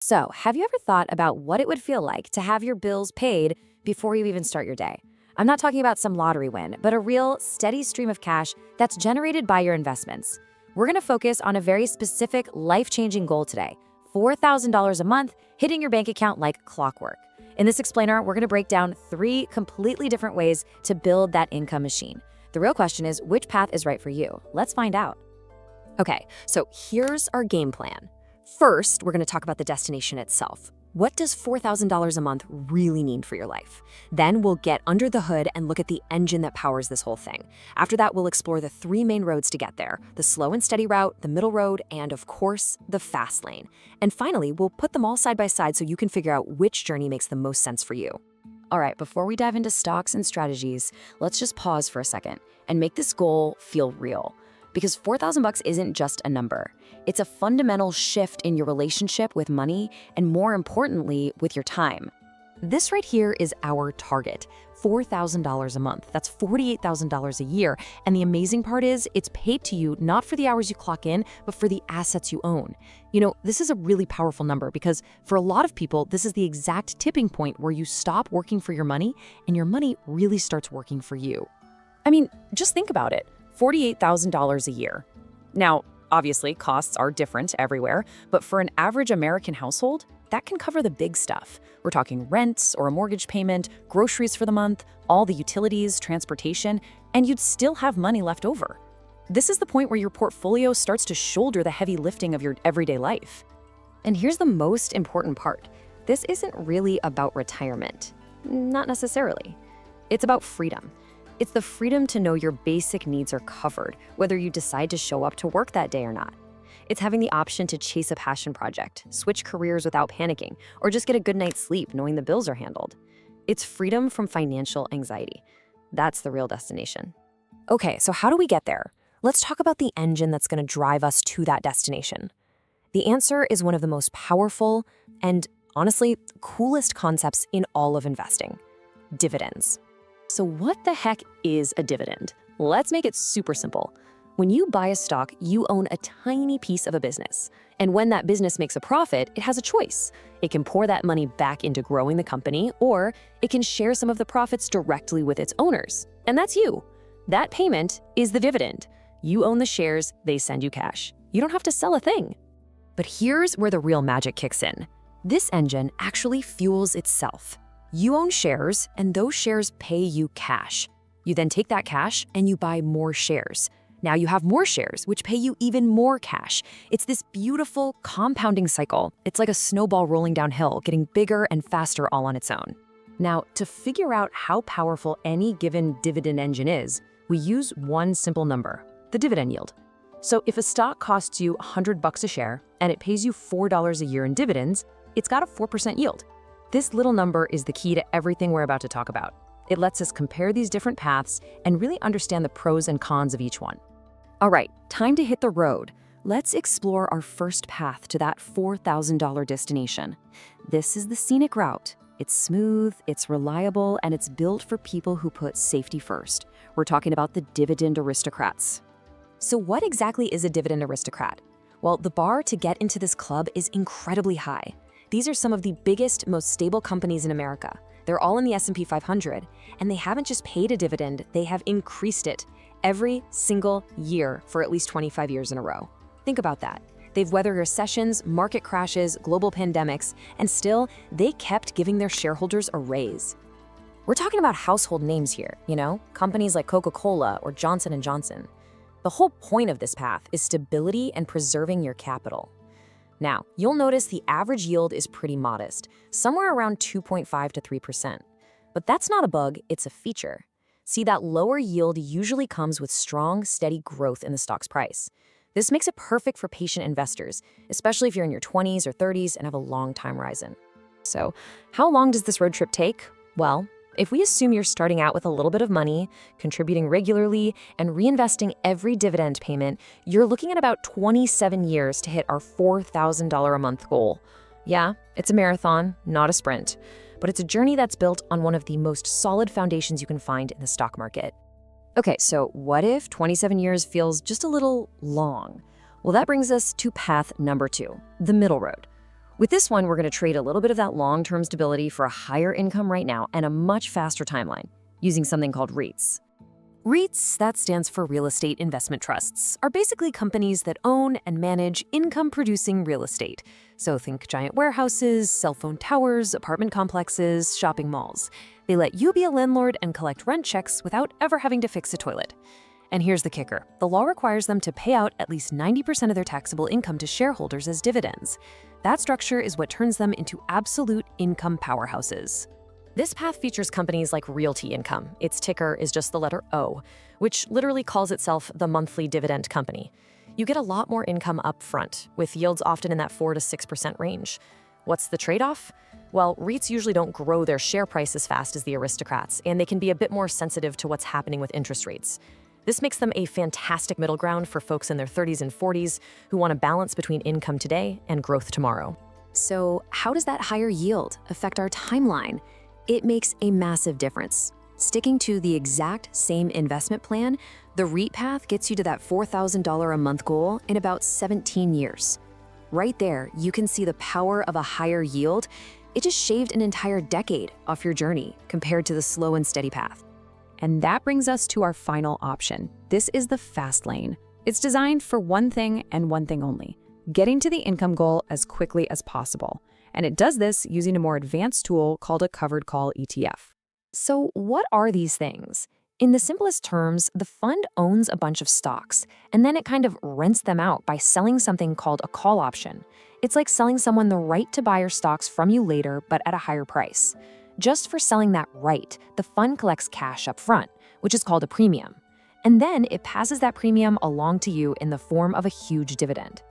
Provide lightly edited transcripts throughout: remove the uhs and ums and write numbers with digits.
So, have you ever thought about what it would feel like to have your bills paid before you even start your day? I'm not talking about some lottery win, but a real, steady stream of cash that's generated by your investments. We're going to focus on a very specific, life changing goal today: $4,000 a month hitting your bank account like clockwork. In this explainer, we're going to break down three completely different ways to build that income machine. The real question is, which path is right for you? Let's find out. Okay, so here's our game plan. First, we're going to talk about the destination itself. What does $4,000 a month really mean for your life? Then we'll get under the hood and look at the engine that powers this whole thing. After that, we'll explore the three main roads to get there: the slow and steady route, the middle road, and of course, the fast lane. And finally, we'll put them all side by side so you can figure out which journey makes the most sense for you. All right, before we dive into stocks and strategies, let's just pause for a second and make this goal feel real. Because $4,000 isn't just a number. It's a fundamental shift in your relationship with money and, more importantly, with your time. This right here is our target, $4,000 a month. That's $48,000 a year. And the amazing part is it's paid to you not for the hours you clock in, but for the assets you own. You know, this is a really powerful number because for a lot of people, this is the exact tipping point where you stop working for your money and your money really starts working for you. I mean, just think about it. $48,000 a year. Now, obviously, costs are different everywhere, but for an average American household, that can cover the big stuff. We're talking rents or a mortgage payment, groceries for the month, all the utilities, transportation, and you'd still have money left over. This is the point where your portfolio starts to shoulder the heavy lifting of your everyday life. And here's the most important part. This isn't really about retirement. Not necessarily. It's about freedom. It's the freedom to know your basic needs are covered, whether you decide to show up to work that day or not. It's having the option to chase a passion project, switch careers without panicking, or just get a good night's sleep knowing the bills are handled. It's freedom from financial anxiety. That's the real destination. Okay, so how do we get there? Let's talk about the engine that's going to drive us to that destination. The answer is one of the most powerful and, honestly, coolest concepts in all of investing: dividends. So what the heck is a dividend? Let's make it super simple. When you buy a stock, you own a tiny piece of a business. And when that business makes a profit, it has a choice. It can pour that money back into growing the company, or it can share some of the profits directly with its owners. And that's you. That payment is the dividend. You own the shares, they send you cash. You don't have to sell a thing. But here's where the real magic kicks in. This engine actually fuels itself. You own shares, and those shares pay you cash. You then take that cash and you buy more shares. Now you have more shares, which pay you even more cash. It's this beautiful compounding cycle. It's like a snowball rolling downhill, getting bigger and faster all on its own. Now, to figure out how powerful any given dividend engine is, we use one simple number: the dividend yield. So if a stock costs you $100 a share and it pays you $4 a year in dividends, it's got a 4% yield. This little number is the key to everything we're about to talk about. It lets us compare these different paths and really understand the pros and cons of each one. All right, time to hit the road. Let's explore our first path to that $4,000 destination. This is the scenic route. It's smooth, it's reliable, and it's built for people who put safety first. We're talking about the dividend aristocrats. So what exactly is a dividend aristocrat? Well, the bar to get into this club is incredibly high. These are some of the biggest, most stable companies in America. They're all in the S&P 500, and they haven't just paid a dividend, they have increased it every single year for at least 25 years in a row. Think about that. They've weathered recessions, market crashes, global pandemics, and still, they kept giving their shareholders a raise. We're talking about household names here, companies like Coca-Cola or Johnson & Johnson. The whole point of this path is stability and preserving your capital. Now, you'll notice the average yield is pretty modest, somewhere around 2.5 to 3%. But that's not a bug, it's a feature. See, that lower yield usually comes with strong, steady growth in the stock's price. This makes it perfect for patient investors, especially if you're in your 20s or 30s and have a long time horizon. So, how long does this road trip take? Well, if we assume you're starting out with a little bit of money, contributing regularly, and reinvesting every dividend payment, you're looking at about 27 years to hit our $4,000 a month goal. Yeah, it's a marathon, not a sprint, but it's a journey that's built on one of the most solid foundations you can find in the stock market. Okay, so what if 27 years feels just a little long? Well, that brings us to path number 2, the middle road. With this one, we're going to trade a little bit of that long-term stability for a higher income right now and a much faster timeline, using something called REITs. REITs, that stands for Real Estate Investment Trusts, are basically companies that own and manage income-producing real estate. So think giant warehouses, cell phone towers, apartment complexes, shopping malls. They let you be a landlord and collect rent checks without ever having to fix a toilet. And here's the kicker. The law requires them to pay out at least 90% of their taxable income to shareholders as dividends. That structure is what turns them into absolute income powerhouses. This path features companies like Realty Income. Its ticker is just the letter O, which literally calls itself the monthly dividend company. You get a lot more income up front, with yields often in that 4 to 6% range. What's the trade-off? Well, REITs usually don't grow their share price as fast as the aristocrats, and they can be a bit more sensitive to what's happening with interest rates. This makes them a fantastic middle ground for folks in their 30s and 40s who want a balance between income today and growth tomorrow. So how does that higher yield affect our timeline? It makes a massive difference. Sticking to the exact same investment plan, the REIT path gets you to that $4,000 a month goal in about 17 years. Right there, you can see the power of a higher yield. It just shaved an entire decade off your journey compared to the slow and steady path. And that brings us to our final option. This is the fast lane. It's designed for one thing and one thing only, getting to the income goal as quickly as possible. And it does this using a more advanced tool called a covered call ETF. So what are these things? In the simplest terms, the fund owns a bunch of stocks, and then it kind of rents them out by selling something called a call option. It's like selling someone the right to buy your stocks from you later, but at a higher price. Just for selling that right, the fund collects cash up front, which is called a premium. And then it passes that premium along to you in the form of a huge dividend.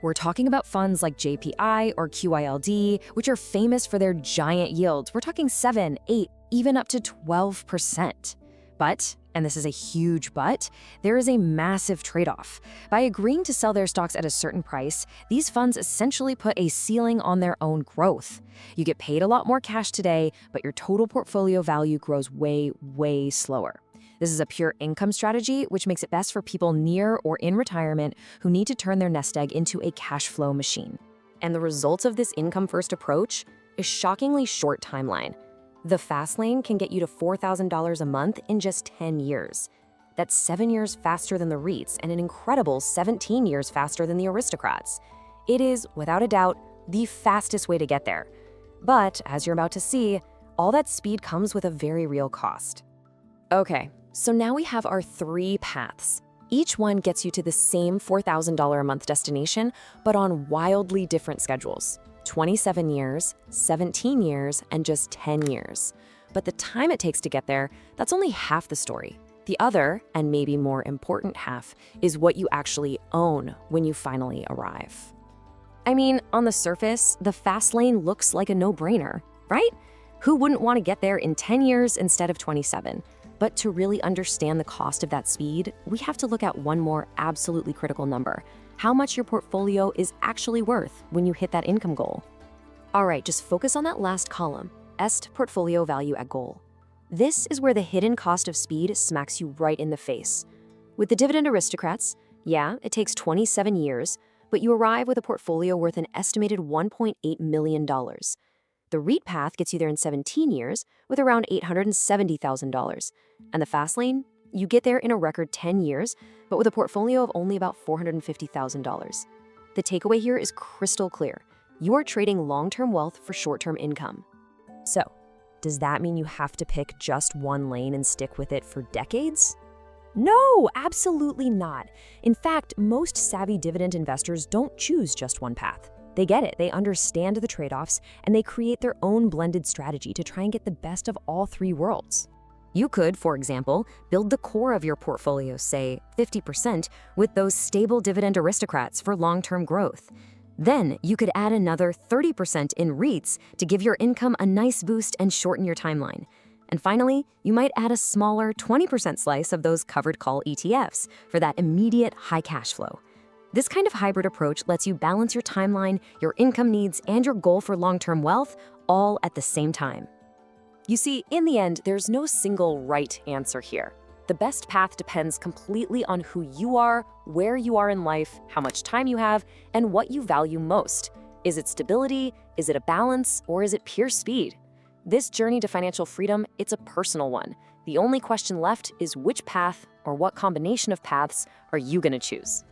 We're talking about funds like JPI or QILD, which are famous for their giant yields. We're talking 7, 8, even up to 12%. But, and this is a huge but, there is a massive trade-off. By agreeing to sell their stocks at a certain price, these funds essentially put a ceiling on their own growth. You get paid a lot more cash today, but your total portfolio value grows way, way slower. This is a pure income strategy, which makes it best for people near or in retirement who need to turn their nest egg into a cash flow machine. And the result of this income-first approach is shockingly short timeline. The fast lane can get you to $4,000 a month in just 10 years. That's 7 years faster than the REITs and an incredible 17 years faster than the aristocrats. It is, without a doubt, the fastest way to get there. But, as you're about to see, all that speed comes with a very real cost. Okay, so now we have our 3 paths. Each one gets you to the same $4,000 a month destination, but on wildly different schedules. 27 years, 17 years, and just 10 years. But the time it takes to get there, that's only half the story. The other, and maybe more important half, is what you actually own when you finally arrive. I mean, on the surface, the fast lane looks like a no-brainer, right? Who wouldn't want to get there in 10 years instead of 27? But to really understand the cost of that speed, we have to look at one more absolutely critical number: how much your portfolio is actually worth when you hit that income goal. All right, just focus on that last column, est portfolio value at goal. This is where the hidden cost of speed smacks you right in the face. With the dividend aristocrats, yeah, it takes 27 years, but you arrive with a portfolio worth an estimated $1.8 million. The REIT path gets you there in 17 years with around $870,000. And the fast lane, you get there in a record 10 years, but with a portfolio of only about $450,000. The takeaway here is crystal clear. You are trading long-term wealth for short-term income. So, does that mean you have to pick just one lane and stick with it for decades? No, absolutely not. In fact, most savvy dividend investors don't choose just one path. They get it, they understand the trade-offs, and they create their own blended strategy to try and get the best of all 3 worlds. You could, for example, build the core of your portfolio, say 50%, with those stable dividend aristocrats for long-term growth. Then you could add another 30% in REITs to give your income a nice boost and shorten your timeline. And finally, you might add a smaller 20% slice of those covered call ETFs for that immediate high cash flow. This kind of hybrid approach lets you balance your timeline, your income needs, and your goal for long-term wealth all at the same time. You see, in the end, there's no single right answer here. The best path depends completely on who you are, where you are in life, how much time you have, and what you value most. Is it stability? Is it a balance? Or is it pure speed? This journey to financial freedom, it's a personal one. The only question left is which path or what combination of paths are you going to choose?